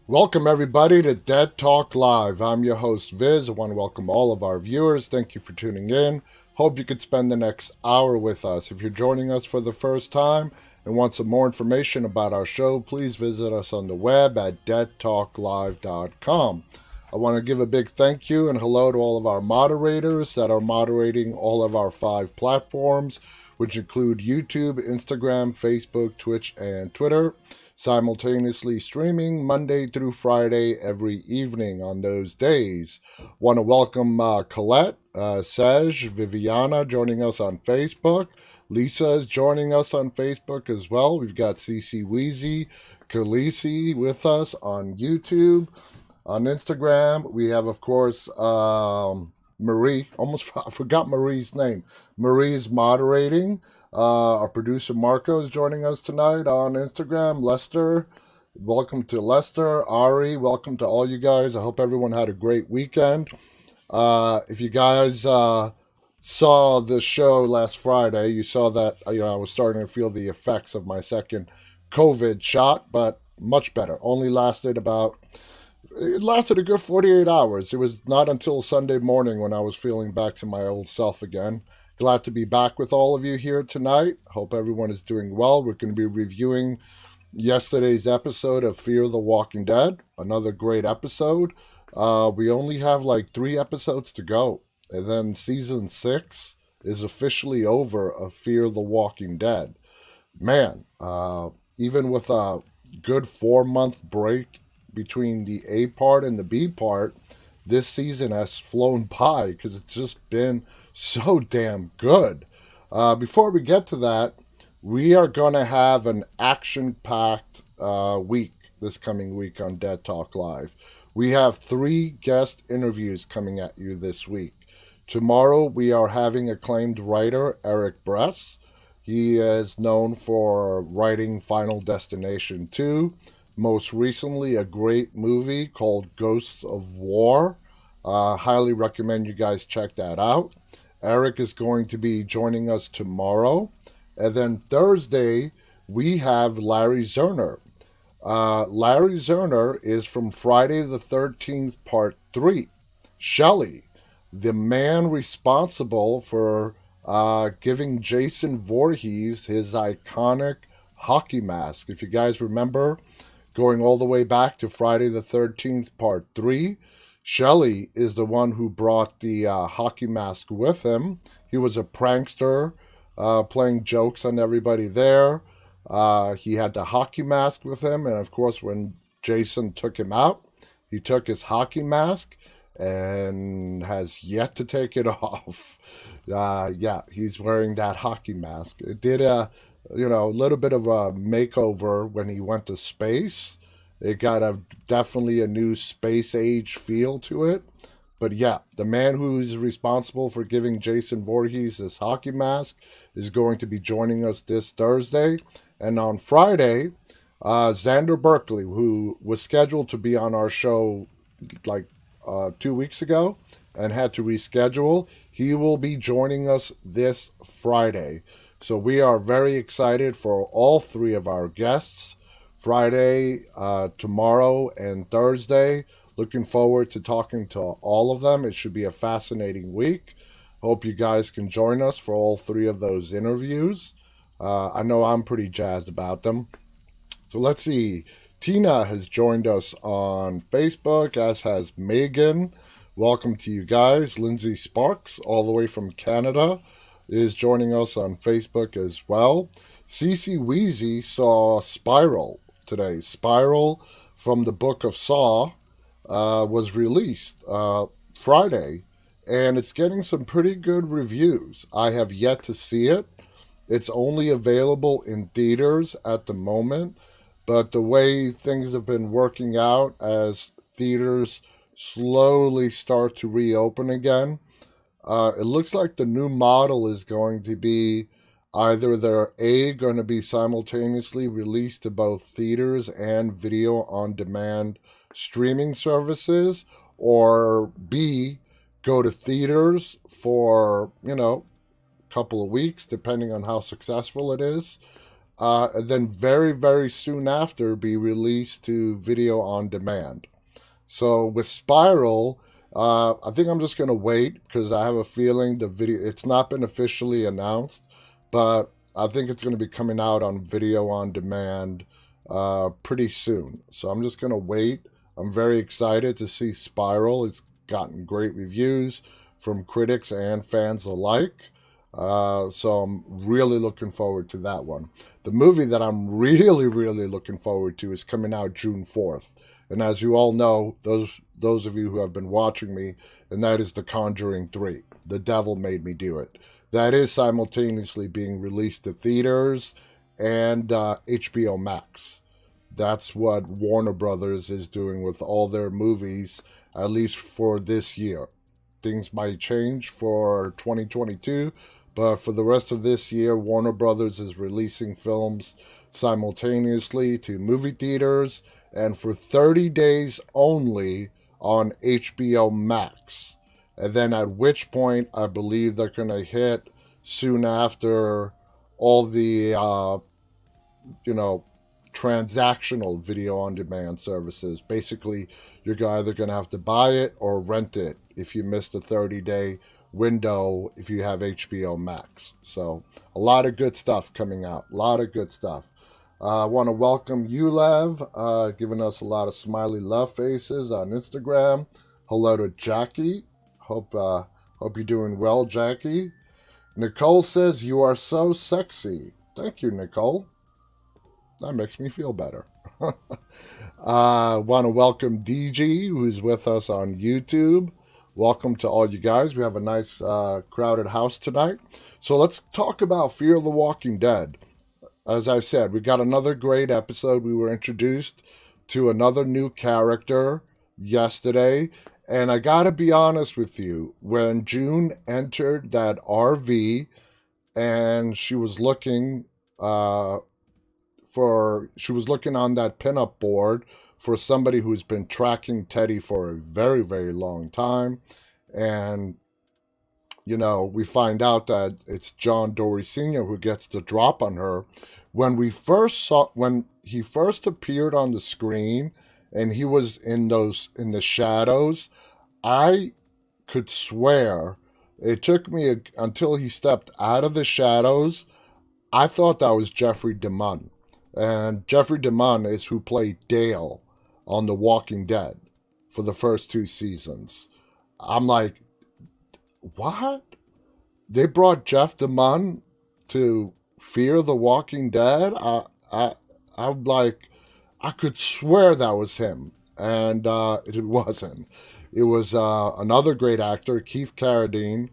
Welcome, everybody, to Dead Talk Live. I'm your host, Viz. I want to welcome all of our viewers. Thank you for tuning in. Hope you could spend the next hour with us. If you're joining us for the first time and want some more information about our show, please visit us on the web at deadtalklive.com. I want to give a big thank you and hello to all of our moderators that are moderating all of our 5 platforms, which include YouTube, Instagram, Facebook, Twitch, and Twitter, simultaneously streaming Monday through Friday every evening on those days. Want to welcome Colette, Sej, Viviana joining us on Facebook. Lisa is joining us on Facebook as well. We've got CC Weezy, Khaleesi with us on YouTube. On Instagram, we have, of course, Marie. Almost forgot Marie's name. Marie is moderating. Our producer Marko is joining us tonight on Instagram. Lester, welcome to Lester. Ari, welcome to all you guys. I hope everyone had a great weekend. If you guys saw the show last Friday, you saw that I was starting to feel the effects of my second COVID shot, but much better. It lasted a good 48 hours. It was not until Sunday morning when I was feeling back to my old self again. Glad to be back with all of you here tonight. Hope everyone is doing well. We're going to be reviewing yesterday's episode of Fear the Walking Dead. Another great episode. We only have like 3 episodes to go. And then season 6 is officially over of Fear the Walking Dead. Man, even with a good 4 month break between the A part and the B part, this season has flown by because it's just been so damn good. Before we get to that, we are going to have an action packed week this coming week on Dead Talk Live. We have 3 guest interviews coming at you this week. Tomorrow, we are having acclaimed writer Eric Bress. He is known for writing Final Destination 2, most recently a great movie called Ghosts of War. Highly recommend you guys check that out. Eric is going to be joining us tomorrow. And then Thursday, we have Larry Zerner. Larry Zerner is from Friday the 13th, Part 3. Shelley, the man responsible for giving Jason Voorhees his iconic hockey mask. If you guys remember, going all the way back to Friday the 13th, Part 3, Shelley is the one who brought the hockey mask with him. He was a prankster, playing jokes on everybody there. He had the hockey mask with him, and of course, when Jason took him out, he took his hockey mask and has yet to take it off. Yeah, he's wearing that hockey mask. It did a little bit of a makeover when he went to space. It got definitely a new space age feel to it. But yeah, the man who is responsible for giving Jason Voorhees this hockey mask is going to be joining us this Thursday. And on Friday, Xander Berkeley, who was scheduled to be on our show like 2 weeks ago and had to reschedule, he will be joining us this Friday. So we are very excited for all 3 of our guests. Friday, tomorrow, and Thursday. Looking forward to talking to all of them. It should be a fascinating week. Hope you guys can join us for all 3 of those interviews. I know I'm pretty jazzed about them. So let's see. Tina has joined us on Facebook, as has Megan. Welcome to you guys. Lindsay Sparks, all the way from Canada, is joining us on Facebook as well. CC Weezy saw Spiral today. Spiral from the Book of Saw was released Friday, and it's getting some pretty good reviews. I have yet to see it. It's only available in theaters at the moment, but the way things have been working out as theaters slowly start to reopen again, it looks like the new model is going to be either they're going to be simultaneously released to both theaters and video on demand streaming services, or B, go to theaters for, a couple of weeks, depending on how successful it is. and then very, very soon after be released to video on demand. So with Spiral, I think I'm just going to wait because I have a feeling it's not been officially announced, but I think it's going to be coming out on video on demand pretty soon. So I'm just going to wait. I'm very excited to see Spiral. It's gotten great reviews from critics and fans alike. So I'm really looking forward to that one. The movie that I'm really, really looking forward to is coming out June 4th. And as you all know, those of you who have been watching me, and that is The Conjuring 3. The Devil Made Me Do It. That is simultaneously being released to theaters and HBO Max. That's what Warner Brothers is doing with all their movies, at least for this year. Things might change for 2022, but for the rest of this year, Warner Brothers is releasing films simultaneously to movie theaters and for 30 days only on HBO Max. And then at which point, I believe they're going to hit soon after all the, transactional video on demand services. Basically, you're either going to have to buy it or rent it if you missed the 30-day window if you have HBO Max. So a lot of good stuff coming out. A lot of good stuff. I want to welcome Ulev, giving us a lot of smiley love faces on Instagram. Hello to Jackie. Hope you're doing well, Jackie. Nicole says, "You are so sexy." Thank you, Nicole. That makes me feel better. Want to welcome DG, who's with us on YouTube. Welcome to all you guys. We have a nice crowded house tonight. So let's talk about Fear the Walking Dead. As I said, we got another great episode. We were introduced to another new character yesterday. And I got to be honest with you, when June entered that RV and she was looking on that pinup board for somebody who's been tracking Teddy for a very, very long time. And, we find out that it's John Dory Sr. who gets the drop on her. When he first appeared on the screen and he was in the shadows, I could swear it took me until he stepped out of the shadows. I thought that was Jeffrey DeMunn. And Jeffrey DeMunn is who played Dale on The Walking Dead for the first 2 seasons. I'm like, what? They brought Jeff DeMunn to Fear the Walking Dead? I'm like, I could swear that was him. And it wasn't. It was another great actor, Keith Carradine,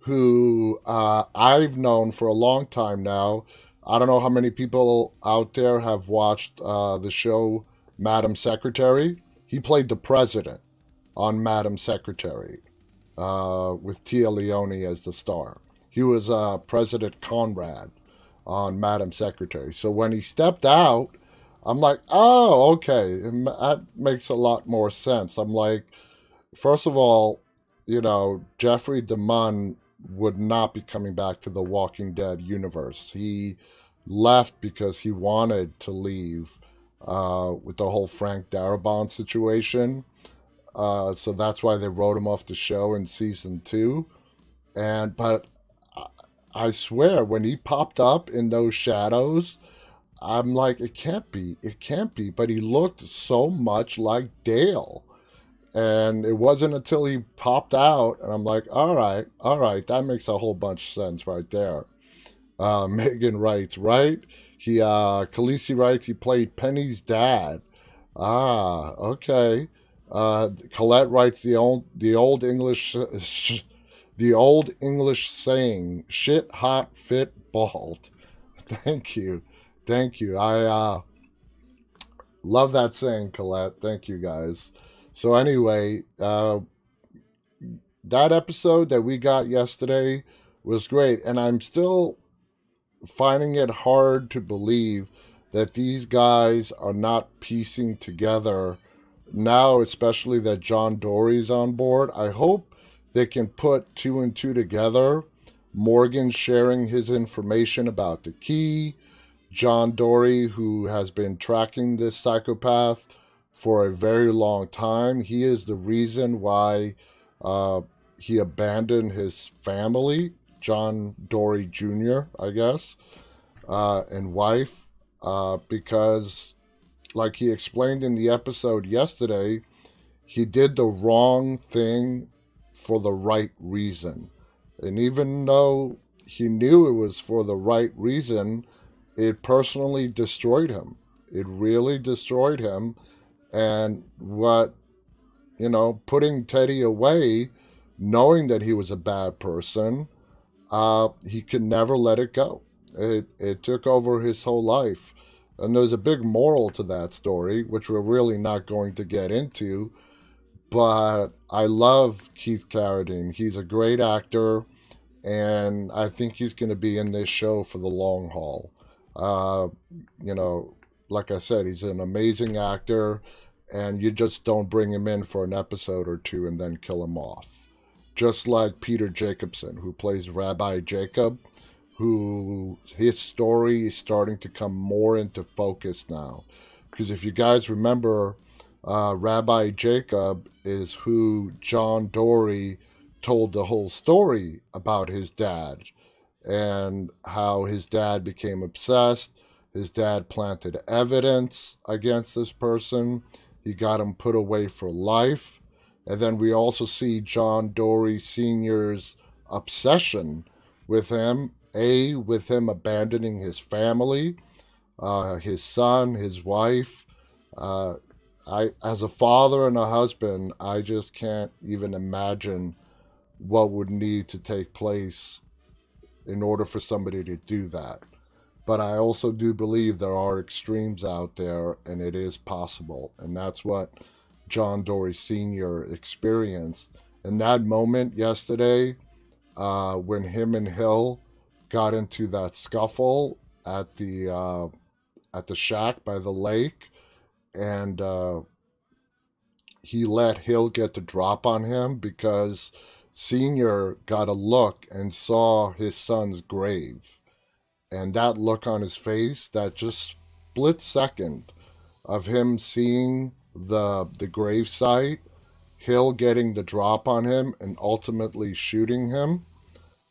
who I've known for a long time now. I don't know how many people out there have watched the show Madam Secretary. He played the president on Madam Secretary with Tia Leone as the star. He was President Conrad on Madam Secretary. So when he stepped out, I'm like, oh, okay, that makes a lot more sense. I'm like, first of all, Jeffrey DeMunn would not be coming back to the Walking Dead universe. He left because he wanted to leave with the whole Frank Darabont situation. So that's why they wrote him off the show in season 2. But I swear, when he popped up in those shadows, I'm like, it can't be. But he looked so much like Dale. And it wasn't until he popped out, and I'm like, all right, that makes a whole bunch of sense right there. Megan writes, right? Khaleesi writes, he played Penny's dad. Ah, okay. Colette writes, the old English saying, shit, hot, fit, bald. Thank you. I love that saying, Colette. Thank you, guys. So anyway, that episode that we got yesterday was great. And I'm still finding it hard to believe that these guys are not piecing together now, especially that John Dory's on board. I hope they can put 2 and 2 together. Morgan sharing his information about the key, John Dory, who has been tracking this psychopath for a very long time. He is the reason why he abandoned his family, John Dory Jr., I guess, and wife, because, like he explained in the episode yesterday, he did the wrong thing for the right reason. And even though he knew it was for the right reason, it personally destroyed him. It really destroyed him. And putting Teddy away, knowing that he was a bad person, he could never let it go. It took over his whole life. And there's a big moral to that story, which we're really not going to get into. But I love Keith Carradine. He's a great actor, and I think he's going to be in this show for the long haul. Uh, like I said, he's an amazing actor, and you just don't bring him in for an episode or two and then kill him off. Just like Peter Jacobson, who plays Rabbi Jacob, who his story is starting to come more into focus now. Because if you guys remember, Rabbi Jacob is who John Dory told the whole story about his dad and how his dad became obsessed. His dad planted evidence against this person. He got him put away for life. And then we also see John Dory Sr.'s obsession with him, with him abandoning his family, his son, his wife. As a father and a husband, I just can't even imagine what would need to take place in order for somebody to do that. But I also do believe there are extremes out there, and it is possible. And that's what John Dory Sr. experienced. In that moment yesterday, when him and Hill got into that scuffle at the shack by the lake, and he let Hill get the drop on him because Senior got a look and saw his son's grave. And that look on his face, that just split second of him seeing the gravesite, Hill getting the drop on him and ultimately shooting him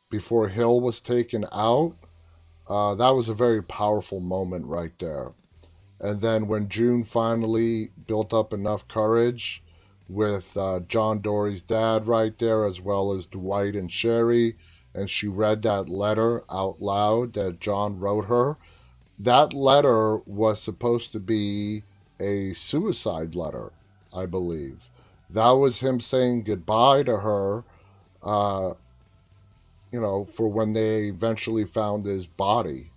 before Hill was taken out, that was a very powerful moment right there. And then when June finally built up enough courage with John Dory's dad right there, as well as Dwight and Sherry, and she read that letter out loud that John wrote her, that letter was supposed to be a suicide letter, I believe. That was him saying goodbye to her, for when they eventually found his body.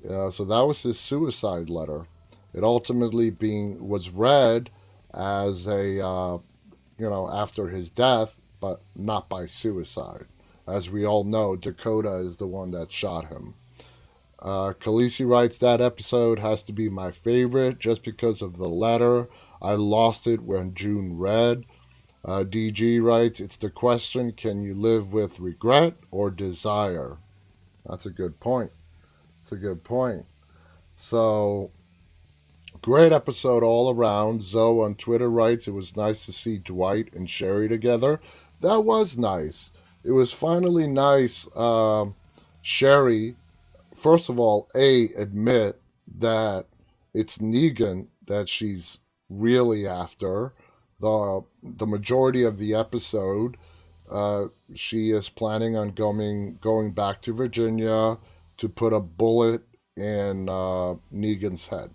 So that was his suicide letter. It ultimately was read as after his death, but not by suicide. As we all know, Dakota is the one that shot him. Khaleesi writes, that episode has to be my favorite just because of the letter. I lost it when June read. DG writes, it's the question, can you live with regret or desire? That's a good point. So, great episode all around. Zoe on Twitter writes, it was nice to see Dwight and Sherry together. That was nice. It was finally nice. Sherry, first of all, admit that it's Negan that she's really after. The majority of the episode, she is planning on going back to Virginia to put a bullet in Negan's head.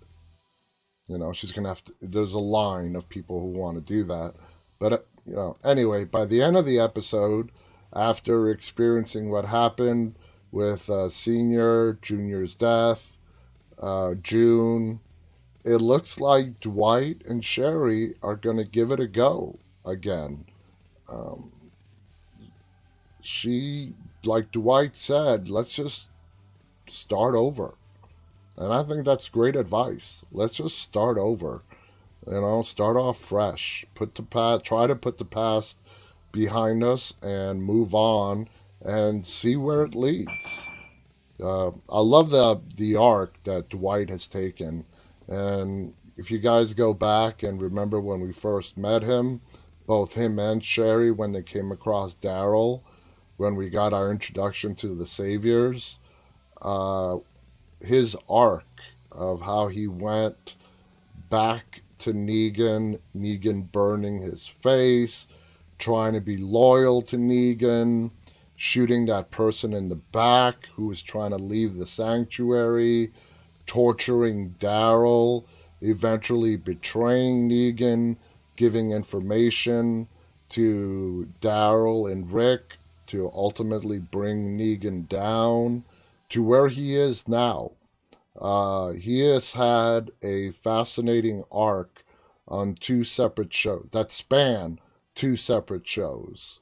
She's going to have to, there's a line of people who want to do that. But, anyway, by the end of the episode, after experiencing what happened with Senior, Junior's death, June, it looks like Dwight and Sherry are going to give it a go again. She, like Dwight said, let's just start over. And I think that's great advice. Let's just start over. Start off fresh. Try to put the past behind us and move on and see where it leads. I love the arc that Dwight has taken, and if you guys go back and remember when we first met him, both him and Sherry, when they came across Daryl, when we got our introduction to the Saviors, uh, his arc of how he went back to Negan, Negan burning his face, trying to be loyal to Negan, shooting that person in the back who was trying to leave the sanctuary, torturing Daryl, eventually betraying Negan, giving information to Daryl and Rick to ultimately bring Negan down to where he is now. He has had a fascinating arc on two separate shows that span two separate shows.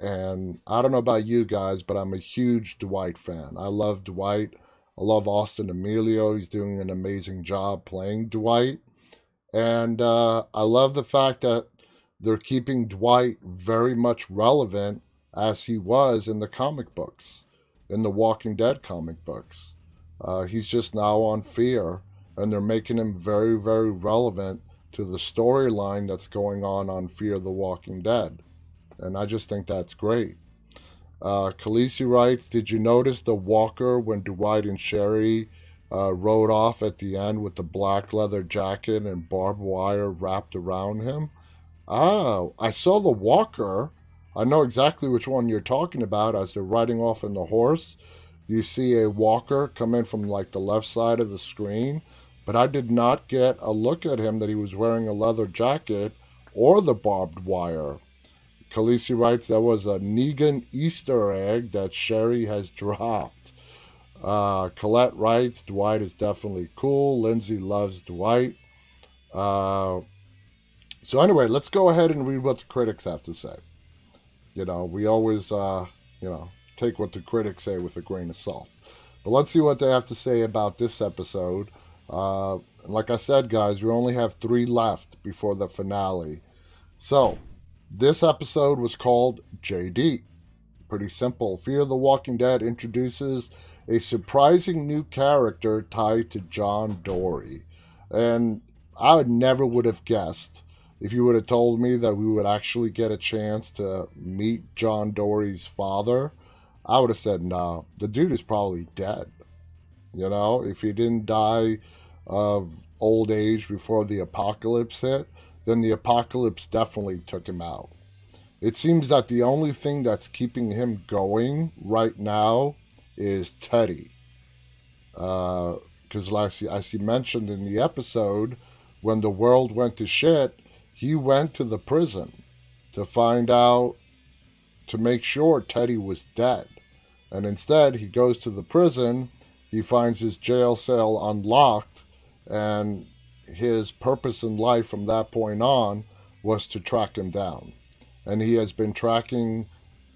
And I don't know about you guys, but I'm a huge Dwight fan. I love Dwight. I love Austin Emilio. He's doing an amazing job playing Dwight. And I love the fact that they're keeping Dwight very much relevant as he was in the comic books, in the Walking Dead comic books. He's just now on Fear, and they're making him very, very relevant to the storyline that's going on Fear the Walking Dead. And I just think that's great. Khaleesi writes, did you notice the walker when Dwight and Sherry rode off at the end with the black leather jacket and barbed wire wrapped around him? Oh, I saw the walker. I know exactly which one you're talking about. As they're riding off in the horse, you see a walker come in from like the left side of the screen, but I did not get a look at him that he was wearing a leather jacket or the barbed wire. Khaleesi writes that was a Negan Easter egg that Sherry has dropped. Colette writes Dwight is definitely cool. Lindsay loves Dwight. Uh, so anyway, let's go ahead and read what the critics have to say. We always, take what the critics say with a grain of salt. But let's see what they have to say about this episode. Like I said, guys, we only have 3 left before the finale. So, this episode was called JD. Pretty simple. Fear the Walking Dead introduces a surprising new character tied to John Dory. And I never would have guessed if you would have told me that we would actually get a chance to meet John Dory's father. I would have said, no, the dude is probably dead. If he didn't die of old age before the apocalypse hit, then the apocalypse definitely took him out. It seems that the only thing that's keeping him going right now is Teddy. Because as he mentioned in the episode, when the world went to shit, he went to the prison to find out, to make sure Teddy was dead. And instead, he goes to the prison, he finds his jail cell unlocked, and his purpose in life from that point on was to track him down. And he has been tracking,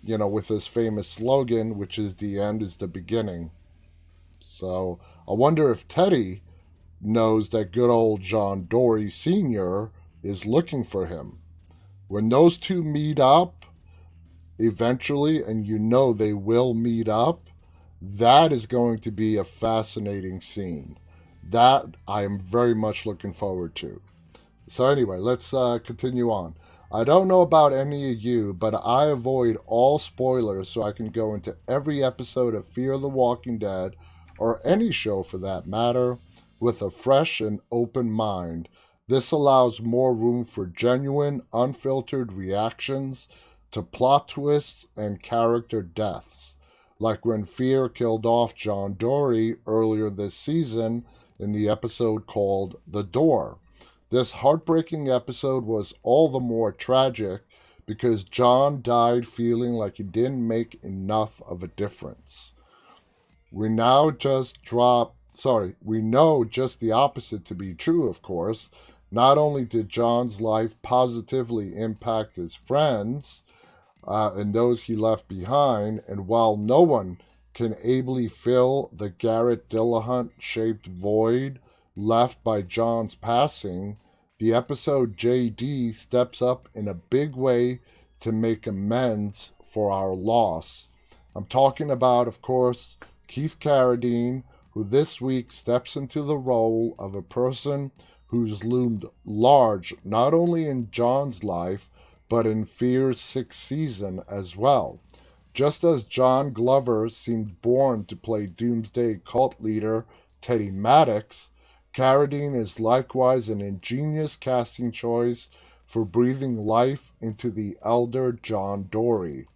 with his famous slogan, which is the end is the beginning. So I wonder if Teddy knows that good old John Dory Sr. is looking for him. When those two meet up, eventually, and they will meet up, that is going to be a fascinating scene. That I am very much looking forward to. So anyway, let's continue on. I don't know about any of you, but I avoid all spoilers so I can go into every episode of Fear the Walking Dead, or any show for that matter, with a fresh and open mind. This allows more room for genuine, unfiltered reactions to plot twists and character deaths, like when Fear killed off John Dory earlier this season in the episode called The Door. This heartbreaking episode was all the more tragic because John died feeling like he didn't make enough of a difference. We know just the opposite to be true, of course. Not only did John's life positively impact his friends and those he left behind, and while no one can ably fill the Garrett Dillahunt-shaped void left by John's passing, the episode JD steps up in a big way to make amends for our loss. I'm talking about, of course, Keith Carradine, who this week steps into the role of a person who's loomed large not only in John's life, but in Fear's sixth season as well. Just as John Glover seemed born to play doomsday cult leader Teddy Maddox, Carradine is likewise an ingenious casting choice for breathing life into the elder John Dory.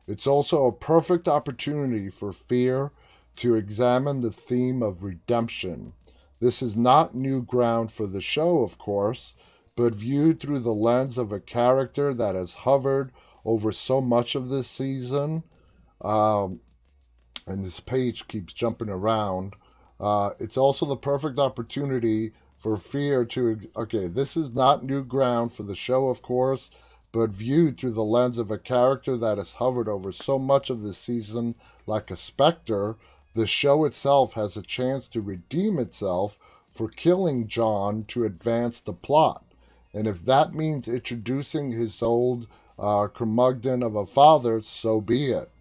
It's also a perfect opportunity for Fear to examine the theme of redemption. This is not new ground for the show, of course, but viewed through the lens of a character that has hovered over so much of this season, and this page keeps jumping around. It's also the perfect opportunity for Fear to... Okay, this is not new ground for the show, of course, but viewed through the lens of a character that has hovered over so much of this season like a specter. The show itself has a chance to redeem itself for killing John to advance the plot. And if that means introducing his old curmudgeon of a father, so be it.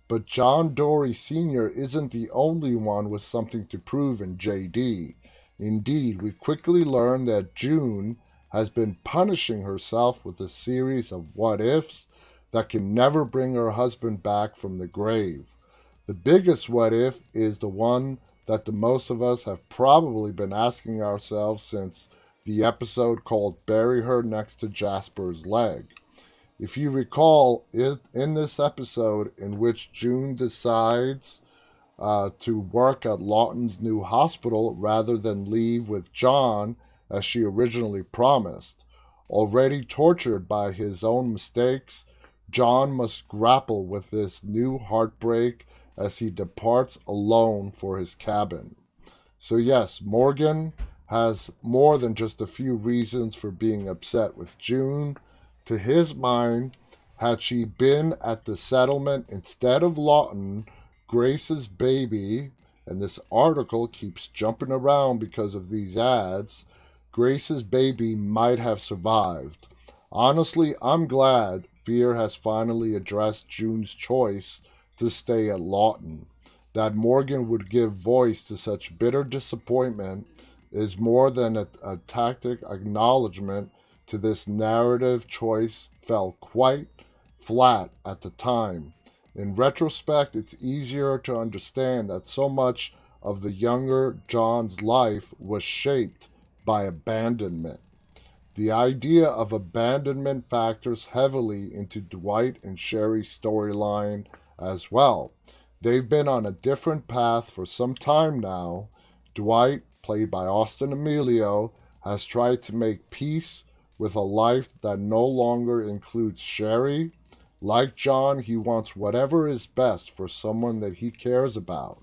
But John Dory Sr. isn't the only one with something to prove in JD. Indeed, we quickly learn that June has been punishing herself with a series of what-ifs that can never bring her husband back from the grave. The biggest what-if is the one that the most of us have probably been asking ourselves since the episode called Bury Her Next to Jasper's Leg. If you recall, in this episode in which June decides to work at Lawton's new hospital rather than leave with John as she originally promised, already tortured by his own mistakes, John must grapple with this new heartbreak as he departs alone for his cabin. So yes, Morgan has more than just a few reasons for being upset with June. To his mind, had she been at the settlement instead of Lawton, Grace's baby, and this article keeps jumping around because of these ads, Grace's baby might have survived. Honestly, I'm glad Fear has finally addressed June's choice to stay at Lawton. That Morgan would give voice to such bitter disappointment is more than a tactic acknowledgement to this narrative choice fell quite flat at the time. In retrospect, it's easier to understand that so much of the younger John's life was shaped by abandonment. The idea of abandonment factors heavily into Dwight and Sherry's storyline as well. They've been on a different path for some time now. Dwight, played by Austin Emilio, has tried to make peace with a life that no longer includes Sherry. Like John, he wants whatever is best for someone that he cares about.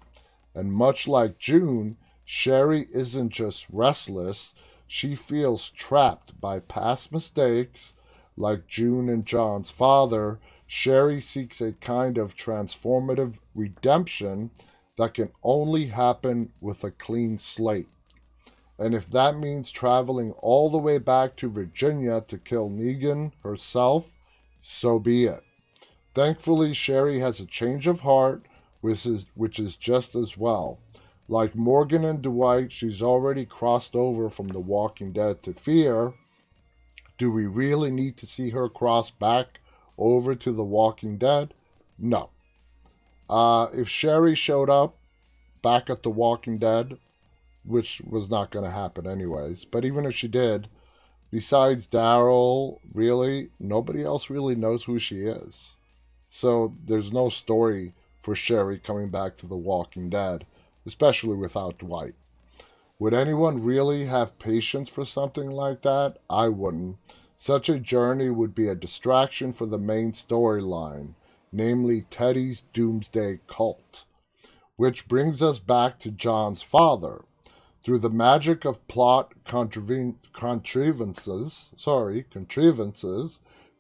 And much like June, Sherry isn't just restless, she feels trapped by past mistakes. Like June and John's father, Sherry seeks a kind of transformative redemption that can only happen with a clean slate. And if that means traveling all the way back to Virginia to kill Negan herself, so be it. Thankfully, Sherry has a change of heart, which is just as well. Like Morgan and Dwight, she's already crossed over from The Walking Dead to Fear. Do we really need to see her cross back over to The Walking Dead? No. If Sherry showed up back at The Walking Dead, which was not going to happen anyways, but even if she did, besides Daryl, really, nobody else really knows who she is. So there's no story for Sherry coming back to The Walking Dead, especially without Dwight. Would anyone really have patience for something like that? I wouldn't. Such a journey would be a distraction for the main storyline, namely Teddy's doomsday cult. Which brings us back to John's father. Through the magic of plot contrivances,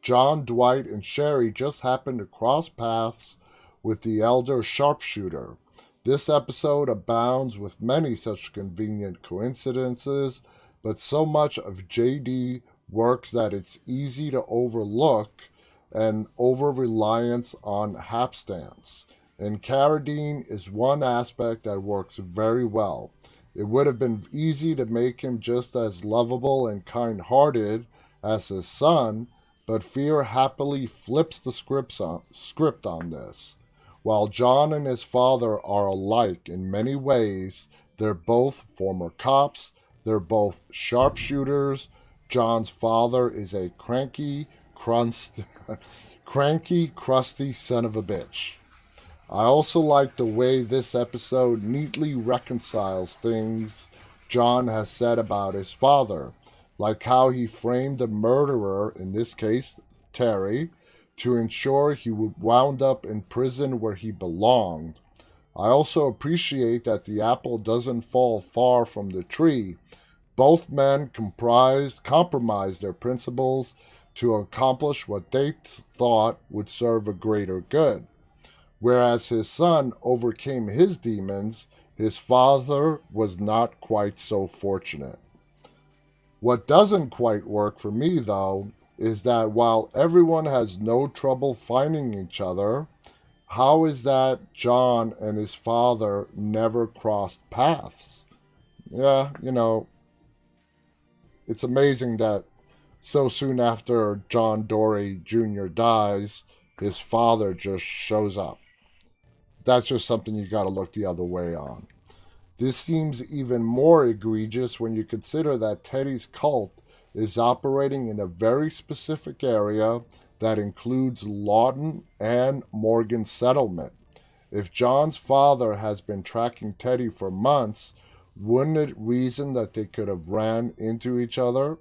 John, Dwight, and Sherry just happened to cross paths with the elder sharpshooter. This episode abounds with many such convenient coincidences, but so much of JD works that it's easy to overlook an over-reliance on hapstance. and Carradine is one aspect that works very well. It would have been easy to make him just as lovable and kind hearted as his son, but Fear happily flips the script on this. While John and his father are alike in many ways, they're both former cops, they're both sharpshooters. John's father is a cranky, crusty son of a bitch. I also like the way this episode neatly reconciles things John has said about his father, like how he framed the murderer, in this case, Terry, to ensure he would wound up in prison where he belonged. I also appreciate that the apple doesn't fall far from the tree. Both men compromised their principles to accomplish what they thought would serve a greater good. Whereas his son overcame his demons, his father was not quite so fortunate. What doesn't quite work for me, though, is that while everyone has no trouble finding each other, how is that John and his father never crossed paths? Yeah, it's amazing that so soon after John Dory Jr. dies, his father just shows up. That's just something you gotta look the other way on. This seems even more egregious when you consider that Teddy's cult is operating in a very specific area that includes Lawton and Morgan settlement. If John's father has been tracking Teddy for months, wouldn't it reason that they could have ran into each other?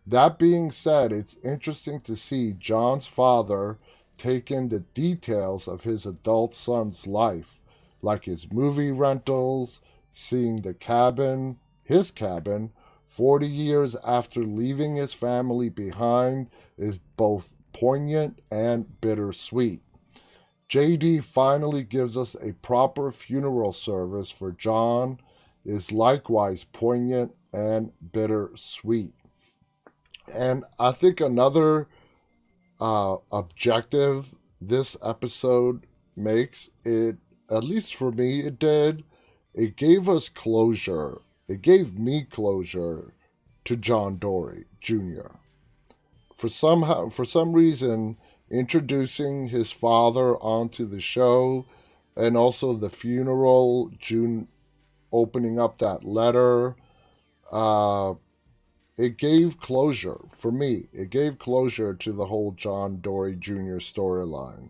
That being said, it's interesting to see John's father take in the details of his adult son's life, like his movie rentals, seeing his cabin, 40 years after leaving his family behind is both poignant and bittersweet. JD finally gives us a proper funeral service for John is likewise poignant and bittersweet. And I think another objective this episode makes, it, at least for me, it did, it gave us closure. It gave me closure to John Dory Jr. For some reason, introducing his father onto the show, and also the funeral, June opening up that letter, it gave closure for me. It gave closure to the whole John Dory Jr. storyline.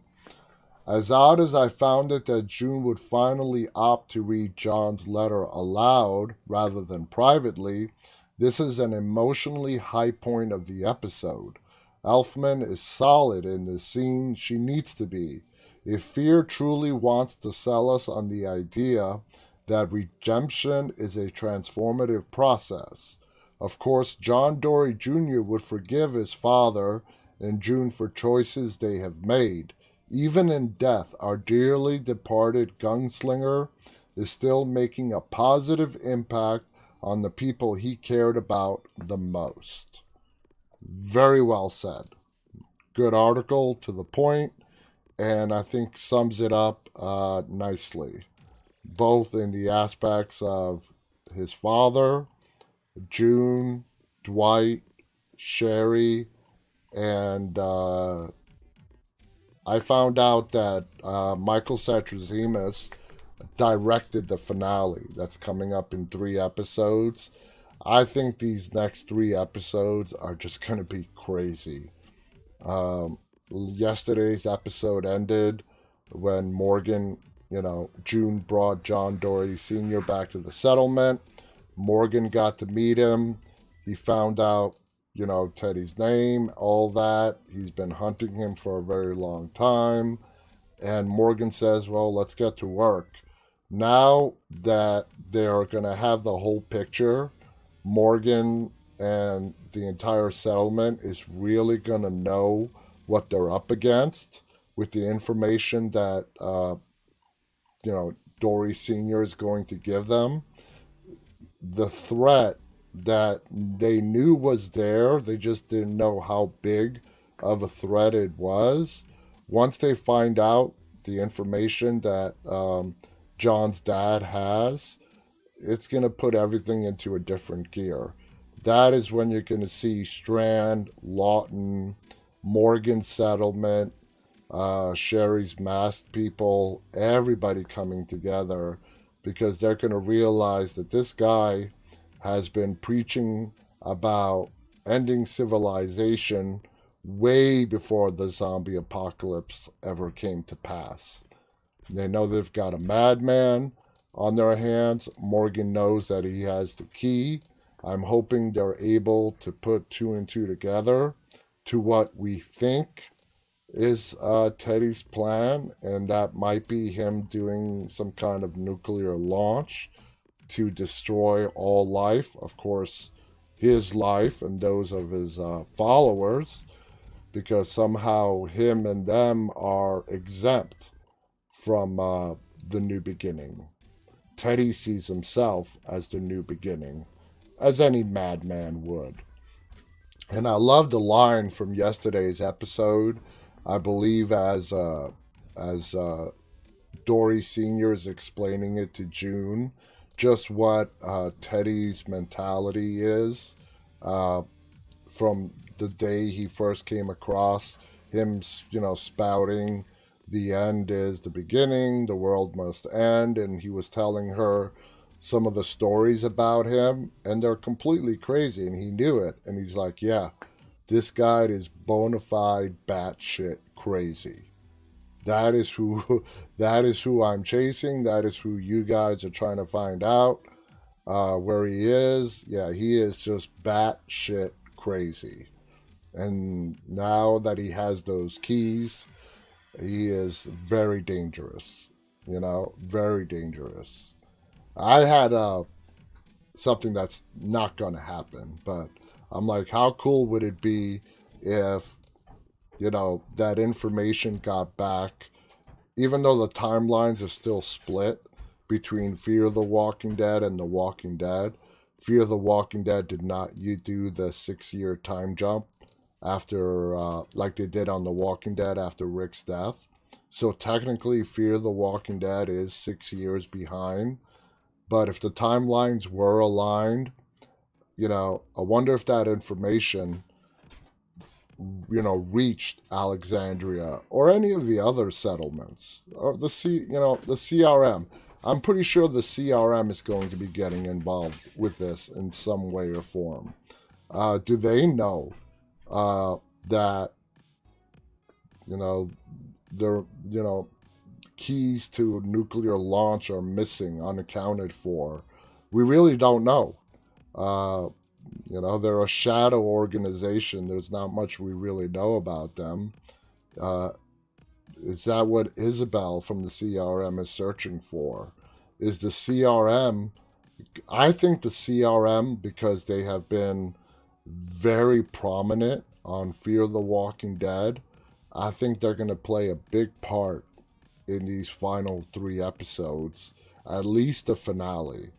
As odd as I found it that June would finally opt to read John's letter aloud rather than privately, this is an emotionally high point of the episode. Elfman is solid in this scene. She needs to be. If Fear truly wants to sell us on the idea that redemption is a transformative process. Of course, John Dory Jr. would forgive his father and June for choices they have made. Even in death, our dearly departed gunslinger is still making a positive impact on the people he cared about the most. Very well said. Good article, to the point, and I think sums it up nicely, both in the aspects of his father, June, Dwight, Sherry, and I found out that Michael Satrazemis directed the finale that's coming up in 3 episodes. I think these next 3 episodes are just going to be crazy. Yesterday's episode ended when June brought John Dory Sr. back to the settlement. Morgan got to meet him. He found out, Teddy's name, all that. He's been hunting him for a very long time. And Morgan says, well, let's get to work. Now that they're going to have the whole picture, Morgan and the entire settlement is really going to know what they're up against with the information that, Dory Sr. is going to give them. The threat that they knew was there, they just didn't know how big of a threat it was. Once they find out the information that John's dad has, it's going to put everything into a different gear. That is when you're going to see Strand, Lawton, Morgan Settlement, Sherry's masked people, everybody coming together because they're going to realize that this guy has been preaching about ending civilization way before the zombie apocalypse ever came to pass. They know they've got a madman on their hands. Morgan knows that he has the key. I'm hoping they're able to put two and two together to what we think is Teddy's plan, and that might be him doing some kind of nuclear launch to destroy all life. Of course, his life and those of his followers, because somehow him and them are exempt from the new beginning. Teddy sees himself as the new beginning, as any madman would. And I love the line from yesterday's episode. I believe as Dory Sr. is explaining it to June, just what Teddy's mentality is from the day he first came across him, spouting the end is the beginning, the world must end, and he was telling her some of the stories about him, and they're completely crazy, and he knew it, and he's like, yeah, this guy is bona fide batshit crazy. That is who I'm chasing. That is who you guys are trying to find out where he is. Yeah, he is just batshit crazy. And now that he has those keys, he is very dangerous. Very dangerous. I had something that's not going to happen, but I'm like, how cool would it be if, that information got back, even though the timelines are still split between Fear the Walking Dead and The Walking Dead. Fear the Walking Dead did not do the 6-year time jump after, like they did on The Walking Dead after Rick's death. So technically, Fear the Walking Dead is 6 years behind. But if the timelines were aligned, I wonder if that information, reached Alexandria or any of the other settlements or the CRM. I'm pretty sure the CRM is going to be getting involved with this in some way or form. Do they know that their keys to nuclear launch are missing, unaccounted for? We really don't know. They're a shadow organization. There's not much we really know about them. Is that what Isabel from the CRM is searching for? Is the CRM... I think the CRM, because they have been very prominent on Fear the Walking Dead, I think they're going to play a big part in these final 3 episodes, at least the finale.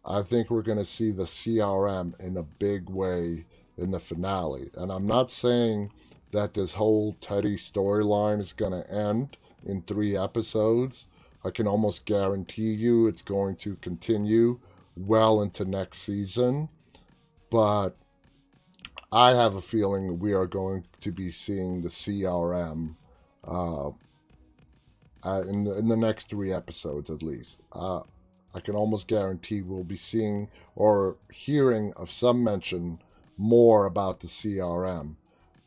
I think we're going to see the CRM in a big way in the finale. And I'm not saying that this whole Teddy storyline is going to end in 3 episodes. I can almost guarantee you it's going to continue well into next season. But I have a feeling we are going to be seeing the CRM in the next 3 episodes at least. I can almost guarantee we'll be seeing or hearing of some mention more about the CRM.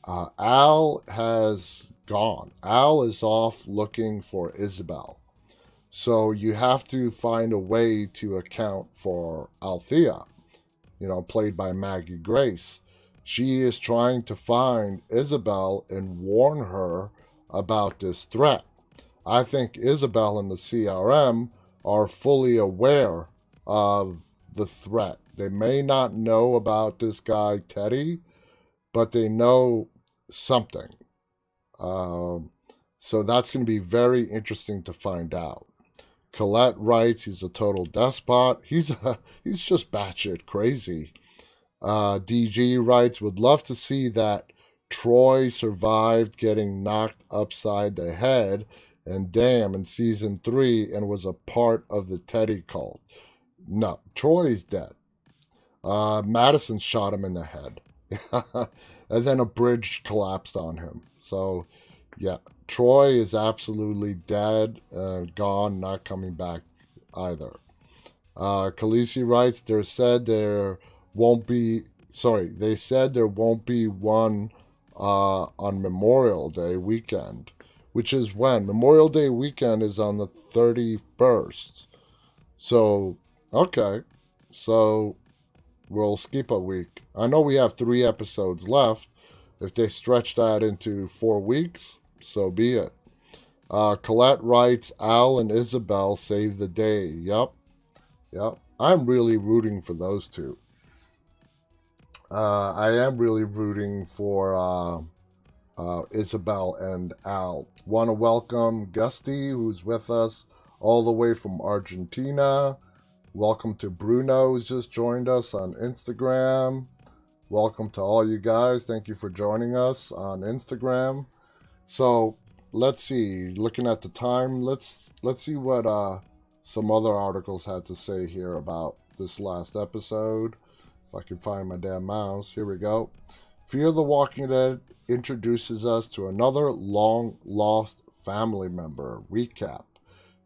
Al has gone. Al is off looking for Isabel. So you have to find a way to account for Althea, played by Maggie Grace. She is trying to find Isabel and warn her about this threat. I think Isabel and the CRM are fully aware of the threat. They may not know about this guy, Teddy, but they know something. So that's going to be very interesting to find out. Colette writes he's a total despot. He's just batshit crazy. DG writes, would love to see that Troy survived getting knocked upside the head and damn in season 3 and was a part of the Teddy cult. No, Troy's dead. Madison shot him in the head. And then a bridge collapsed on him. So, yeah, Troy is absolutely dead, gone, not coming back either. Khaleesi writes, they said there won't be one on Memorial Day weekend, which is when? Memorial Day weekend is on the 31st. So, okay. So, we'll skip a week. I know we have 3 episodes left. If they stretch that into 4 weeks, so be it. Colette writes, Al and Isabel save the day. Yep. I'm really rooting for those two. I am really rooting for Isabel and Al. Want to welcome Gusty, who's with us all the way from Argentina. Welcome to Bruno, who's just joined us on Instagram. Welcome to all you guys. Thank you for joining us on Instagram. So, let's see. Looking at the time, let's see what some other articles had to say here about this last episode. If I can find my damn mouse. Here we go. Fear the Walking Dead introduces us to another long-lost family member. Recap.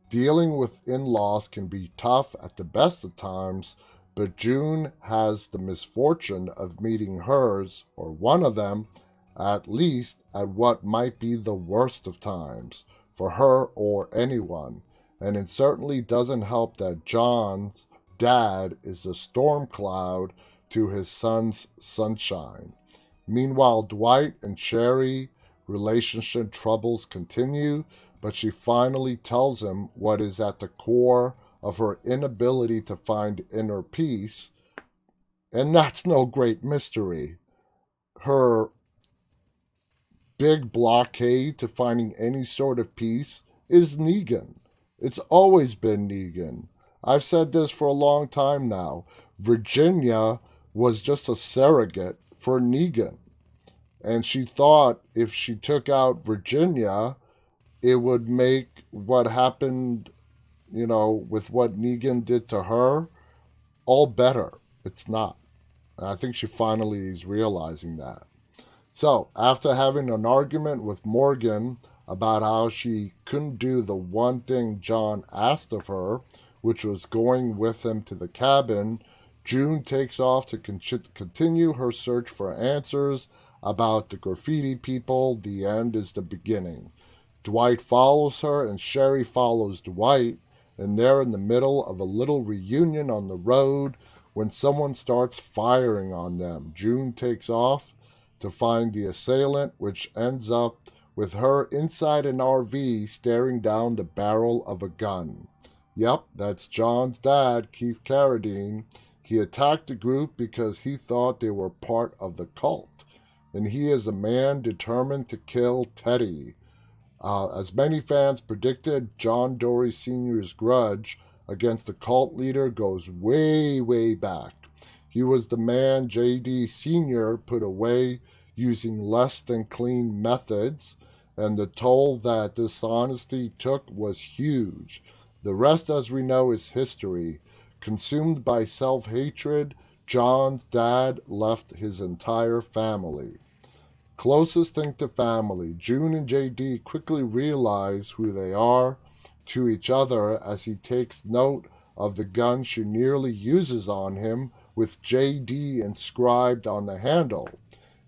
Dealing with in-laws can be tough at the best of times, but June has the misfortune of meeting hers, or one of them, at least at what might be the worst of times, for her or anyone. And it certainly doesn't help that John's dad is a storm cloud to his son's sunshine. Meanwhile, Dwight and Sherry relationship troubles continue, but she finally tells him what is at the core of her inability to find inner peace, and that's no great mystery. Her big blockade to finding any sort of peace is Negan. It's always been Negan. I've said this for a long time now. Virginia was just a surrogate for Negan. And she thought if she took out Virginia, it would make what happened, with what Negan did to her, all better. It's not. And I think she finally is realizing that. So, after having an argument with Morgan about how she couldn't do the one thing John asked of her, which was going with him to the cabin, June takes off to continue her search for answers about the graffiti people. The end is the beginning. Dwight follows her and Sherry follows Dwight, and they're in the middle of a little reunion on the road when someone starts firing on them. June takes off to find the assailant, which ends up with her inside an RV staring down the barrel of a gun. Yep, that's John's dad, Keith Carradine. He attacked the group because he thought they were part of the cult, and he is a man determined to kill Teddy. As many fans predicted, John Dorie Sr.'s grudge against the cult leader goes way, way back. He was the man J.D. Sr. put away using less than clean methods, and the toll that dishonesty took was huge. The rest, as we know, is history. Consumed by self-hatred, John's dad left his entire family. Closest thing to family, June and J.D. quickly realize who they are to each other as he takes note of the gun she nearly uses on him with J.D. inscribed on the handle,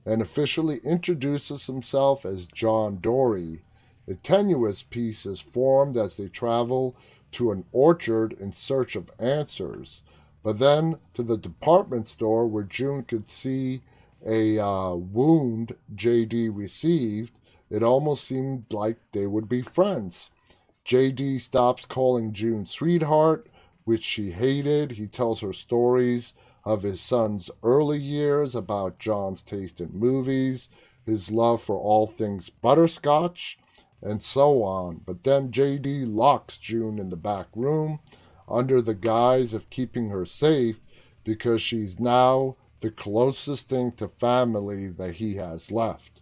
and officially introduces himself as John Dorie. A tenuous peace is formed as they travel to an orchard in search of answers, but then to the department store where June could see a wound J.D. received. It almost seemed like they would be friends. J.D. stops calling June sweetheart, which she hated. He tells her stories of his son's early years, about John's taste in movies, his love for all things butterscotch, and so on. But then J.D. locks June in the back room under the guise of keeping her safe because she's now the closest thing to family that he has left.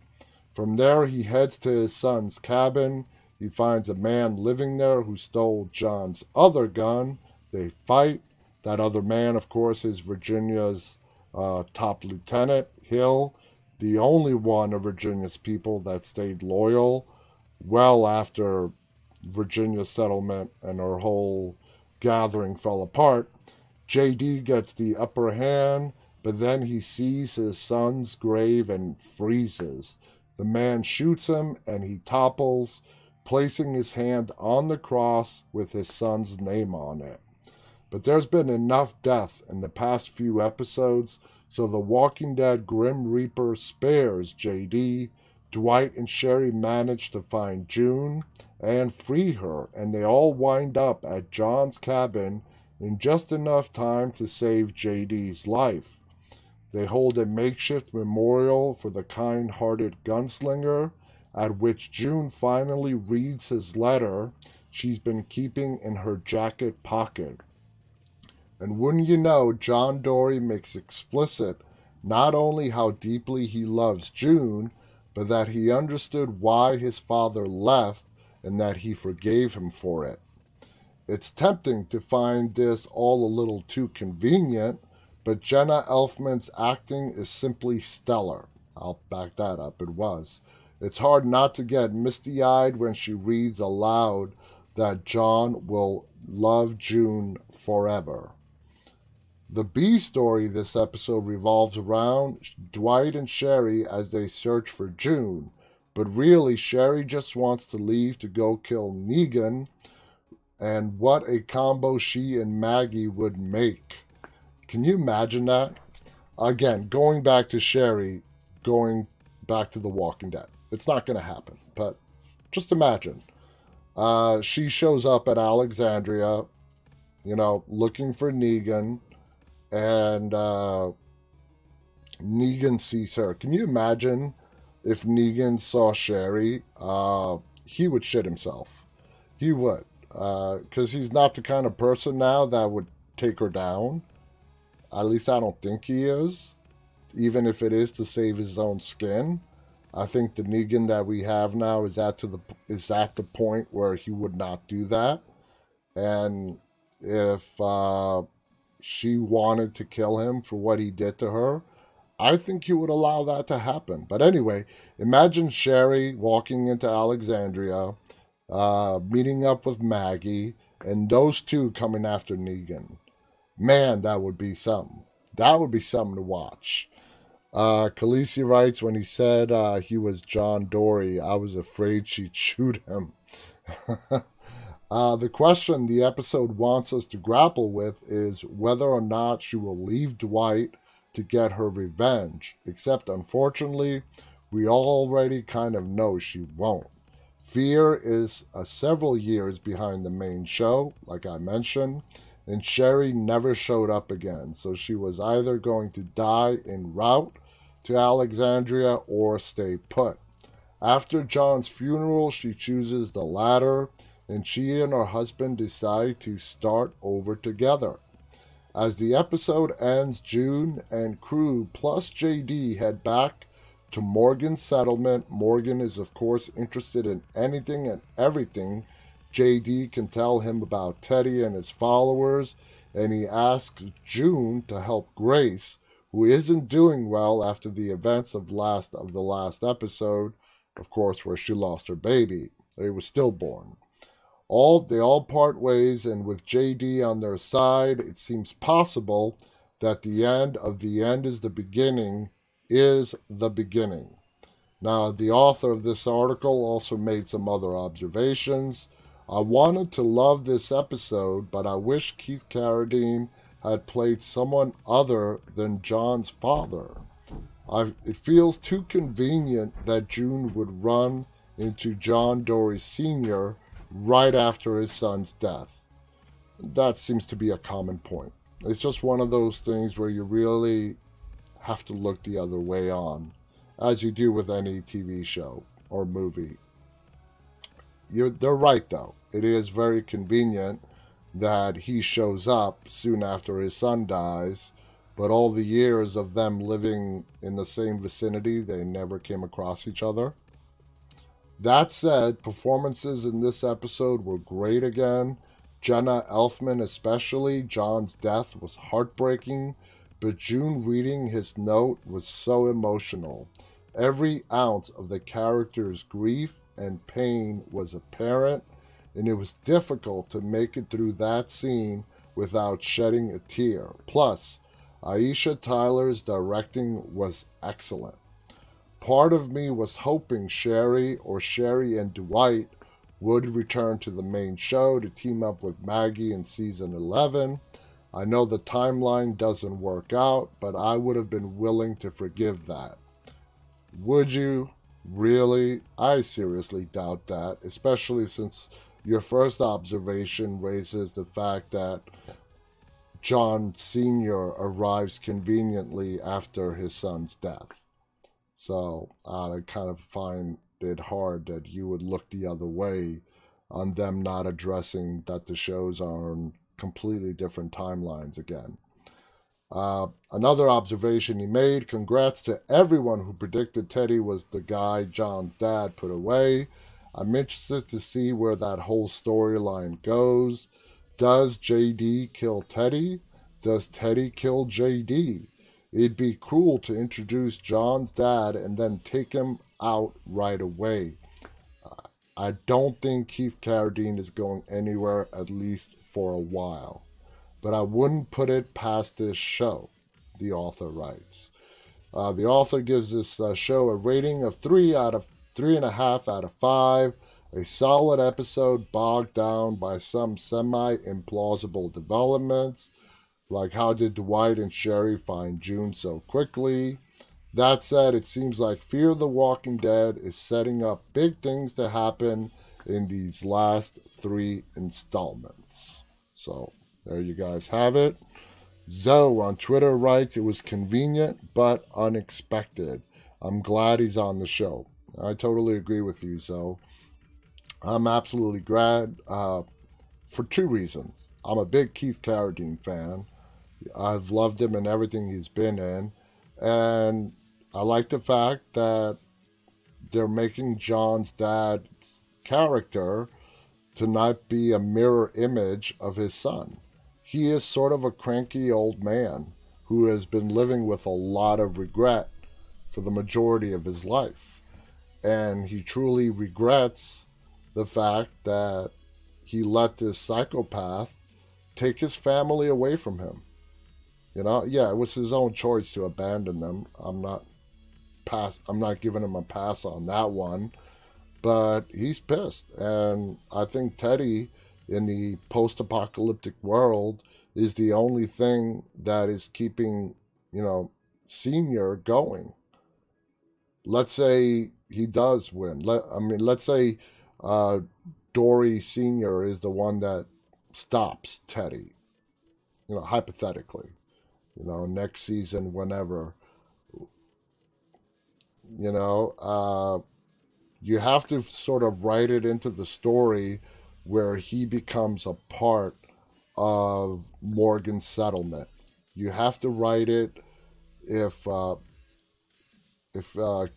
From there, he heads to his son's cabin. He finds a man living there who stole John's other gun. They fight. That other man, of course, is Virginia's top lieutenant, Hill, the only one of Virginia's people that stayed loyal well after Virginia's settlement and her whole gathering fell apart. JD gets the upper hand, but then he sees his son's grave and freezes. The man shoots him and he topples, placing his hand on the cross with his son's name on it. But there's been enough death in the past few episodes, so the Walking Dead Grim Reaper spares JD. Dwight and Sherry manage to find June and free her, and they all wind up at John's cabin in just enough time to save JD's life. They hold a makeshift memorial for the kind-hearted gunslinger, at which June finally reads his letter she's been keeping in her jacket pocket. And wouldn't you know, John Dorie makes explicit not only how deeply he loves June, but that he understood why his father left and that he forgave him for it. It's tempting to find this all a little too convenient, but Jenna Elfman's acting is simply stellar. I'll back that up, it was. It's hard not to get misty-eyed when she reads aloud that John will love June forever. The B story this episode revolves around Dwight and Sherry as they search for June, but really Sherry just wants to leave to go kill Negan, and what a combo she and Maggie would make. Can you imagine that? Again, going back to Sherry, going back to The Walking Dead. It's not going to happen, but just imagine. She shows up at Alexandria, looking for Negan, and Negan sees her. Can you imagine if Negan saw Sherry? He would shit himself. He would. Because he's not the kind of person now that would take her down. At least I don't think he is. Even if it is to save his own skin. I think the Negan that we have now is at the point where he would not do that. And if she wanted to kill him for what he did to her, I think he would allow that to happen. But anyway, imagine Sherry walking into Alexandria, meeting up with Maggie, and those two coming after Negan. Man, that would be something. That would be something to watch. Khaleesi writes, when he said he was John Dorie, I was afraid she'd shoot him. The question the episode wants us to grapple with is whether or not she will leave Dwight to get her revenge, except unfortunately, we already kind of know she won't. Fear is several years behind the main show, like I mentioned, and Sherry never showed up again, so she was either going to die en route to Alexandria or stay put. After John's funeral, she chooses the latter, and she and her husband decide to start over together. As the episode ends, June and crew plus JD head back to Morgan's settlement. Morgan is, of course, interested in anything and everything JD can tell him about Teddy and his followers, and he asks June to help Grace, who isn't doing well after the events of the last episode, of course, where she lost her baby. He was stillborn. They all part ways, and with JD on their side, it seems possible that the end of the end is the beginning is the beginning. Now, the author of this article also made some other observations. I wanted to love this episode, but I wish Keith Carradine had played someone other than John's father. It feels too convenient that June would run into John Dorie Sr. right after his son's death. That seems to be a common point. It's just one of those things where you really have to look the other way on, as you do with any TV show or movie. They're right, though. It is very convenient that he shows up soon after his son dies, but all the years of them living in the same vicinity, they never came across each other. That said, performances in this episode were great again. Jenna Elfman, especially. John's death was heartbreaking, but June reading his note was so emotional. Every ounce of the character's grief and pain was apparent, and it was difficult to make it through that scene without shedding a tear. Plus, Aisha Tyler's directing was excellent. Part of me was hoping Sherry or Sherry and Dwight would return to the main show to team up with Maggie in season 11. I know the timeline doesn't work out, but I would have been willing to forgive that. Would you? Really? I seriously doubt that, especially since your first observation raises the fact that John Sr. arrives conveniently after his son's death. So I kind of find it hard that you would look the other way on them not addressing that the shows are on completely different timelines again. Another observation he made: congrats to everyone who predicted Teddy was the guy John's dad put away. I'm interested to see where that whole storyline goes. Does JD kill Teddy? Does Teddy kill JD? It'd be cruel to introduce John's dad and then take him out right away. I don't think Keith Carradine is going anywhere, at least for a while. But I wouldn't put it past this show, the author writes. The author gives this show a rating of 3.5 out of 5. A solid episode bogged down by some semi-implausible developments, like how did Dwight and Sherry find June so quickly. That said, it seems like Fear the Walking Dead is setting up big things to happen in these last 3 installments. So, there you guys have it. Zoe on Twitter writes, it was convenient but unexpected. I'm glad he's on the show. I totally agree with you, Zoe. I'm absolutely glad for 2 reasons. I'm a big Keith Carradine fan. I've loved him in everything he's been in. And I like the fact that they're making John's dad's character to not be a mirror image of his son. He is sort of a cranky old man who has been living with a lot of regret for the majority of his life. And he truly regrets the fact that he let this psychopath take his family away from him. You know, yeah, it was his own choice to abandon them. I'm not giving him a pass on that one, but he's pissed. And I think Teddy in the post-apocalyptic world is the only thing that is keeping, Senior going. Let's say he does win. Let's say Dory Sr. is the one that stops Teddy, hypothetically. Next season, whenever, you have to sort of write it into the story where he becomes a part of Morgan's settlement. You have to write it if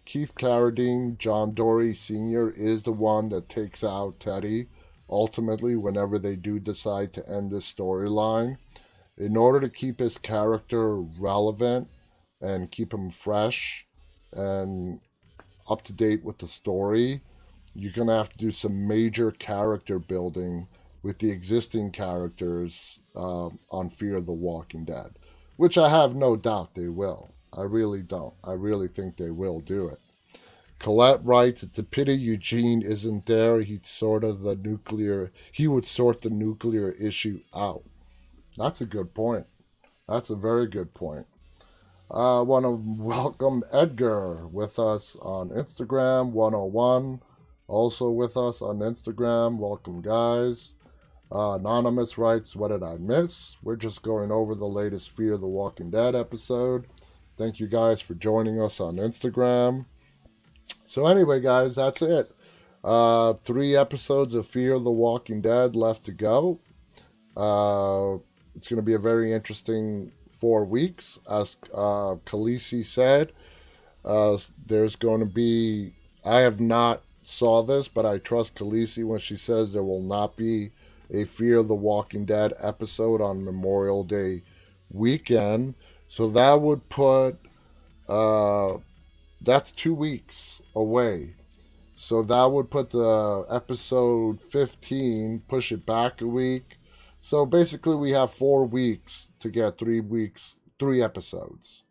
Keith Carradine, John Dory Sr. is the one that takes out Teddy, ultimately, whenever they do decide to end this storyline. In order to keep his character relevant and keep him fresh and up to date with the story, you're going to have to do some major character building with the existing characters on Fear the Walking Dead, which I have no doubt they will. I really don't. I really think they will do it. Colette writes, it's a pity Eugene isn't there. He would sort the nuclear issue out. That's a good point. That's a very good point. I want to welcome Edgar with us on Instagram, 101. Also with us on Instagram. Welcome, guys. Anonymous writes, what did I miss? We're just going over the latest Fear the Walking Dead episode. Thank you guys for joining us on Instagram. So anyway, guys, that's it. 3 episodes of Fear the Walking Dead left to go. It's going to be a very interesting 4 weeks. As Khaleesi said, there's going to be... I have not saw this, but I trust Khaleesi when she says there will not be a Fear the Walking Dead episode on Memorial Day weekend. So that would put that's 2 weeks away. So that would put the episode 15, push it back a week. So basically, we have 4 weeks to get 3 weeks, 3 episodes.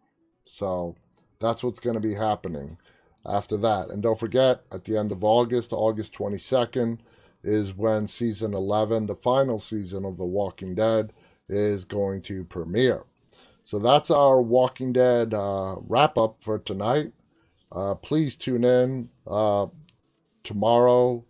So that's what's going to be happening after that. And don't forget, at the end of August, August 22nd, is when season 11, the final season of The Walking Dead, is going to premiere. So that's our Walking Dead wrap up for tonight. Please tune in tomorrow,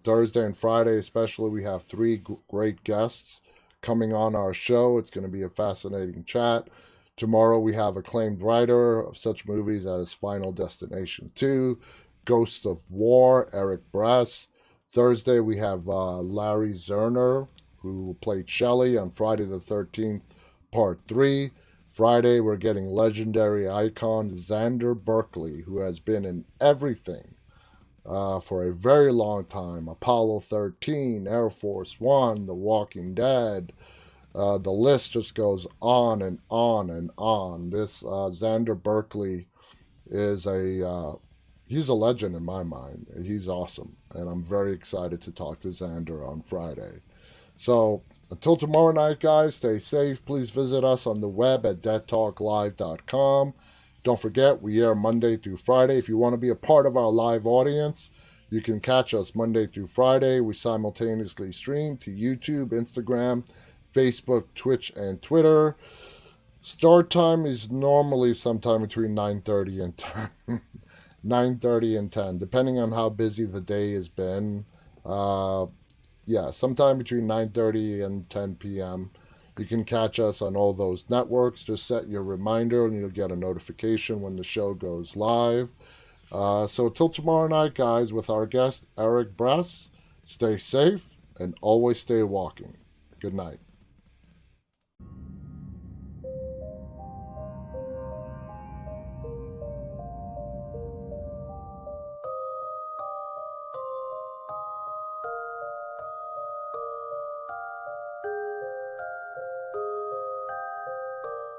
Thursday and Friday especially. We have three great guests coming on our show. It's going to be a fascinating chat. Tomorrow we have acclaimed writer of such movies as Final Destination 2, Ghosts of War, Eric Bress. Thursday we have Larry Zerner, who played Shelley on Friday the 13th, Part 3. Friday we're getting legendary icon Xander Berkeley, who has been in everything for a very long time. Apollo 13, Air Force One, The Walking Dead. The list just goes on and on and on. This Xander Berkeley is he's a legend in my mind. He's awesome, and I'm very excited to talk to Xander on Friday. So until tomorrow night, guys, stay safe. Please visit us on the web at deadtalklive.com. Don't forget, we air Monday through Friday. If you want to be a part of our live audience, you can catch us Monday through Friday. We simultaneously stream to YouTube, Instagram, Facebook, Twitch, and Twitter. Start time is normally sometime between 9:30 and 10. 9:30 and 10, depending on how busy the day has been. Sometime between 9:30 and 10 p.m. You can catch us on all those networks. Just set your reminder and you'll get a notification when the show goes live. So till tomorrow night, guys, with our guest, Eric Bress, stay safe and always stay walking. Good night.